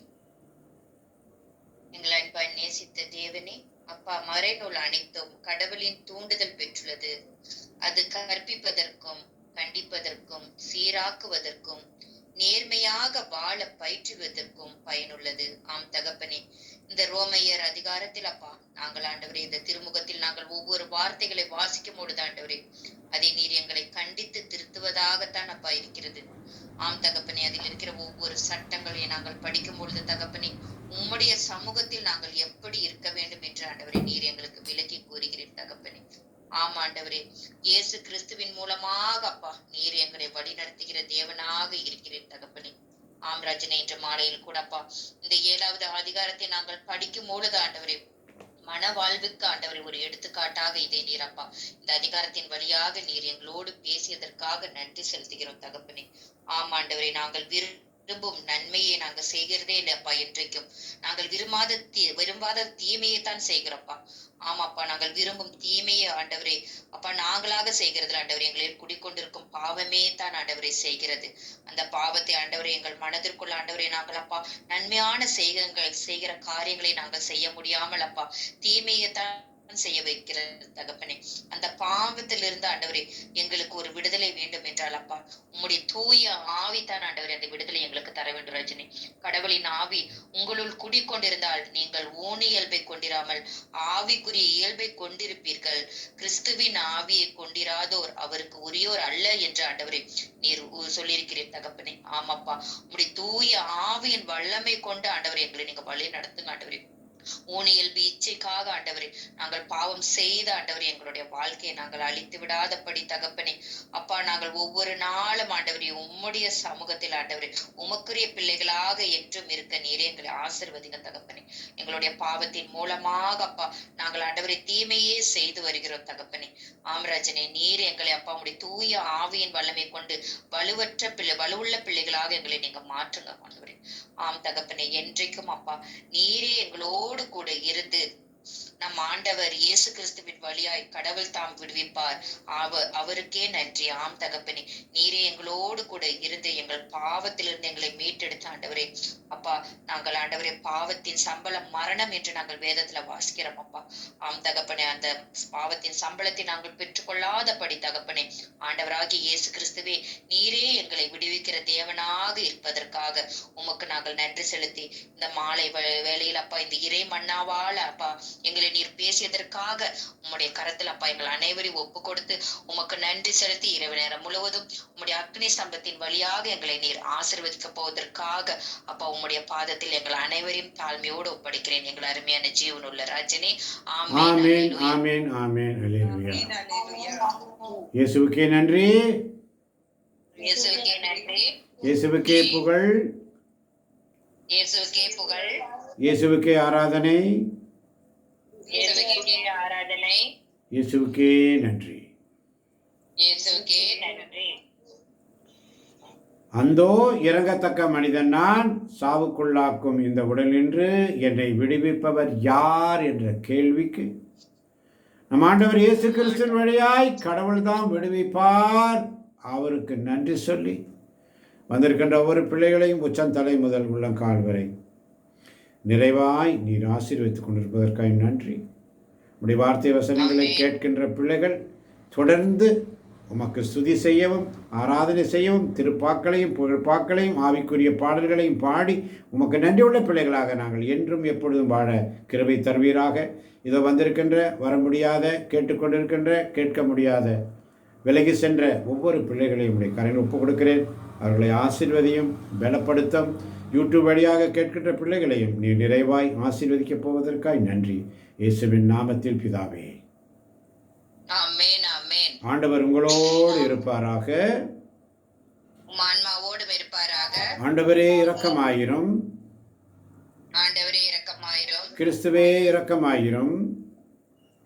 எங்களை அன்பாய் நேசித்த தேவனே, அப்பா, மறைநூல் அனைத்தும் கடவுளின் தூண்டுதல் பெற்றுள்ளது. அது கற்பிப்பதற்கும் கண்டிப்பதற்கும் சீராக்குவதற்கும் நேர்மையாக வாழ பயிற்றுவதற்கும் பயனுள்ளது. ஆம் தகப்பனே, இந்த ரோமையர் அதிகாரத்தில் அப்பா, நாங்கள் ஆண்டவரே இந்த திருமுகத்தில் நாங்கள் ஒவ்வொரு வார்த்தைகளை வாசிக்கும் பொழுது ஆண்டவரே, அதை நீர் எங்களை கண்டித்து திருத்துவதாகத்தான் அப்பா இருக்கிறது. ஆம் தகப்பனே, அதில் இருக்கிற ஒவ்வொரு சட்டங்களையும் நாங்கள் படிக்கும் பொழுது தகப்பனே, உம்முடைய சமூகத்தில் நாங்கள் எப்படி இருக்க வேண்டும் என்று ஆண்டவரே நீர் எங்களுக்கு விளக்கி கூறுகிறீர் தகப்பனே. ஆம் ஆண்டவரே, இயேசு கிறிஸ்துவின் மூலமாக அப்பா நீர் எங்களை வழி நடத்துகிற தேவனாக இருக்கிறீர் தகப்பனே. ஆம் ராஜனே, என்ற மாலையில் கூட அப்பா இந்த 7வது அதிகாரத்தை நாங்கள் படிக்கும் பொழுது ஆண்டவரே, மன வாழ்வுக்கு ஆண்டவரை ஒரு எடுத்துக்காட்டாக இதே நீர் அப்பா இந்த அதிகாரத்தின் வழியாக நீர் எங்களோடு பேசியதற்காக நன்றி செலுத்துகிறோம் தகப்பனே. ஆம் ஆண்டவரை, நாங்கள் விரும்பும் நன்மையை நாங்க செய்கிறதே இல்லப்பா. என்றைக்கும் நாங்கள் விரும்பாத தீமையை தான் செய்கிறோம்ப்பா. ஆமாப்பா, நாங்கள் விரும்பும் தீமையை ஆண்டவரே அப்பா நாங்களாக செய்கிறது ஆண்டவரே, எங்களில் குடிக்கொண்டிருக்கும் பாவமே தான் ஆண்டவரை செய்கிறது. அந்த பாவத்தை ஆண்டவரே எங்கள் மனதிற்குள்ள ஆண்டவரே நாங்கள் அப்பா நன்மையான செய்கிற காரியங்களை நாங்கள் செய்ய முடியாமல் அப்பா தீமையை தான் செய்ய வைக்கிறது தகப்பனே. அந்த பாவத்திலிருந்து ஆண்டவரே எங்களுக்கு ஒரு விடுதலை வேண்டும் என்றால் அப்பா உம்முடைய தூய ஆவித்தான் ஆண்டவரே அந்த விடுதலை எங்களுக்கு தர வேண்டும் ரஜினி. கடவுளின் ஆவி உங்களுள் குடிக்கொண்டிருந்தால் நீங்கள் ஊனி இயல்பை கொண்டிராமல் ஆவிக்குரிய இயல்பை கொண்டிருப்பீர்கள். கிறிஸ்துவின் ஆவியை கொண்டிராதோர் அவருக்கு உரியோர் அல்ல என்று ஆண்டவரே நீர் சொல்லியிருக்கிறீர் தகப்பனே. ஆமாப்பா, உம்முடைய தூய ஆவியின் வல்லமை கொண்டு ஆண்டவரே எங்களை நீங்க வழி நடத்துங்க ஆண்டவரே. ஊனியல்பு இச்சைக்காக ஆண்டவரே நாங்கள் பாவம் செய்த ஆண்டவரே எங்களுடைய வாழ்க்கையை நாங்கள் அழித்து விடாதபடி தகப்பனே அப்பா நாங்கள் ஒவ்வொரு நாளும் ஆண்டவரே உம்முடைய சமூகத்தில் ஆண்டவரே உமக்குரிய பிள்ளைகளாக என்றும் இருக்க நீரே எங்களை ஆசீர்வதிங்க தகப்பனே. எங்களுடைய பாவத்தின் மூலமாக அப்பா நாங்கள் ஆண்டவரை தீமையே செய்து வருகிறோம் தகப்பனே. ஆம்ராஜனே, நீர் எங்களை அப்பா உடைய தூய ஆவியின் வல்லமை கொண்டு வலுவுள்ள பிள்ளைகளாக எங்களை நீங்க மாற்றுங்க ஆண்டவரே. ஆம் தகப்பனே, என்றைக்கும் அப்பா நீரே எங்களோடு கூட இருந்து நம் ஆண்டவர் இயேசு கிறிஸ்துவின் வழியாய் கடவுள் தாம் விடுவிப்பார். அவருக்கே நன்றி. ஆம் தகப்பனே, நீரே எங்களோடு கூட இருந்து எங்கள் பாவத்திலிருந்து எங்களை மீட்டெடுத்த ஆண்டவரே அப்பா நாங்கள் ஆண்டவரே பாவத்தின் சம்பளம் மரணம் என்று நாங்கள் வேதத்துல வாசிக்கிறோம் அப்பா. ஆம் தகப்பனே, அந்த பாவத்தின் சம்பளத்தை நாங்கள் பெற்றுக்கொள்ளாதபடி தகப்பனே ஆண்டவராகிய இயேசு கிறிஸ்துவே நீரே எங்களை விடுவிக்கிற தேவனாக இருப்பதற்காக உமக்கு நாங்கள் நன்றி செலுத்தி இந்த மாலை வேளையில் அப்பா இந்த இறை மன்னாவால அப்பா எங்களை நீர் பேசியதற்காக உம்முடைய கரத்தில் அப்பா எங்கள் அனைவரையும் ஒப்பு கொடுத்து உமக்கு நன்றி செலுத்தி இரவு நேரம் முழுவதும் உம்முடைய அக்னி ஸ்தம்பத்தின் வழியாக எங்களை நீர் ஆசீர்வதிக்க போவதற்காக அப்பா உம்முடைய பாதத்தில் எங்கள் அனைவரையும் தாழ்மையோடு ஒப்படைக்கிறேன் எங்கள் அருமையான ஜீவனுள்ள ராஜனே. ஆமென், ஆமென், ஆமென். அல்லேலூயா. இயேசுவுக்கே நன்றி, இயேசுவுக்கே நன்றி, இயேசுவுக்கே புகழ், இயேசுவுக்கே புகழ், இயேசுவுக்கே ஆராதனை, இயேசுவுக்கே ஆராதனை, இயேசுவுக்கே நன்றி, இயேசுவுக்கே நன்றி. அந்தோ இறங்கத்தக்க மனிதன் நான், சாவுக்குள்ளாக்கும் இந்த உடலின்று என்னை விடுவிப்பவர் யார் என்ற கேள்விக்கு நம் ஆண்டவர் இயேசு கிறிஸ்துவின் வழியாய் கடவுள் தான் விடுவிப்பார். அவருக்கு நன்றி சொல்லி வந்திருக்கின்ற ஒவ்வொரு பிள்ளைகளையும் உச்சந்தலை முதல் உள்ளங்கால் வரை நிறைவாய் நீர் ஆசீர்வதித்துக் கொண்டிருப்பதற்காக நன்றி. உடைய வார்த்தை வசனங்களை கேட்கின்ற பிள்ளைகள் தொடர்ந்து உமக்கு ஸ்துதி செய்யவும் ஆராதனை செய்யவும் திருப்பாக்களையும் புகழ்பாக்களையும் ஆவிக்குரிய பாடல்களையும் பாடி உமக்கு நன்றியுள்ள பிள்ளைகளாக நாங்கள் என்றும் எப்பொழுதும் வாழ கிருபை தருவீராக. இதோ வந்திருக்கின்ற வர முடியாத கேட்டுக்கொண்டிருக்கின்ற கேட்க முடியாத விலகி சென்ற ஒவ்வொரு பிள்ளைகளையும் உடைய கரையில் ஒப்புக் கொடுக்கிறேன். அவர்களை ஆசீர்வதியும் பலப்படுத்தும். யூடியூப் வழியாக கேட்கின்ற பிள்ளைகளையும் நீ நிறைவாய் ஆசீர்வதிக்கப் போவதற்காய் நன்றி. இயேசுவின் நாமத்தில் பிதாவே, ஆமென், ஆமென். ஆண்டவர் உங்களோடு இருப்பாராக. உம் ஆன்மாவோடும் இருப்பாராக. ஆண்டவரே இரக்கமாயிரும். ஆண்டவரே இரக்கமாயிரும். கிறிஸ்துவே இரக்கமாயிரும்.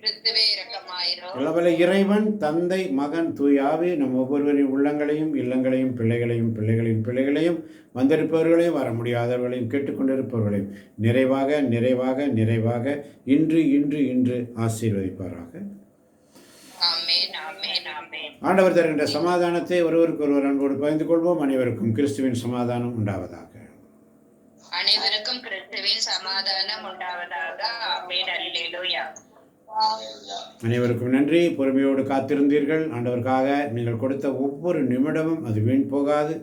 கிறிஸ்துவே இரக்கமாயிரும். இளவல இறைவன் தந்தை மகன் தூயாவே நம் ஒவ்வொருவரின் உள்ளங்களையும் இல்லங்களையும் பிள்ளைகளையும் பிள்ளைகளின் பிள்ளைகளையும் வந்திருப்பவர்களையும் வர முடியாதவர்களையும் கேட்டுக்கொண்டிருப்பவர்களையும் நிறைவாக நிறைவாக நிறைவாக இன்று இன்று இன்று ஆசீர்வதிப்பாராக. ஆமென், ஆமென், ஆமென். ஆண்டவர் தருகின்ற சமாதானத்தை ஒருவருக்கு ஒருவர் அன்போடு பகிர்ந்து கொள்வோம். அனைவருக்கும் கிறிஸ்துவின் சமாதானம் உண்டாவதாக. அனைவருக்கும் கிறிஸ்துவின் சமாதானம் உண்டாவதாக. ஆமென். அல்லேலூயா. அனைவருக்கும் நன்றி. பொறுமையோடு காத்திருந்தீர்கள். ஆண்டவருக்காக நீங்கள் கொடுத்த ஒவ்வொரு நிமிடமும் அது வீண் போகாது.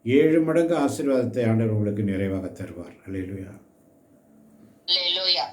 7 மடங்கு ஆசீர்வாதத்தை ஆண்டவர் உங்களுக்கு நிறைவாக தருவார். அல்லேலூயா. அல்லேலூயா.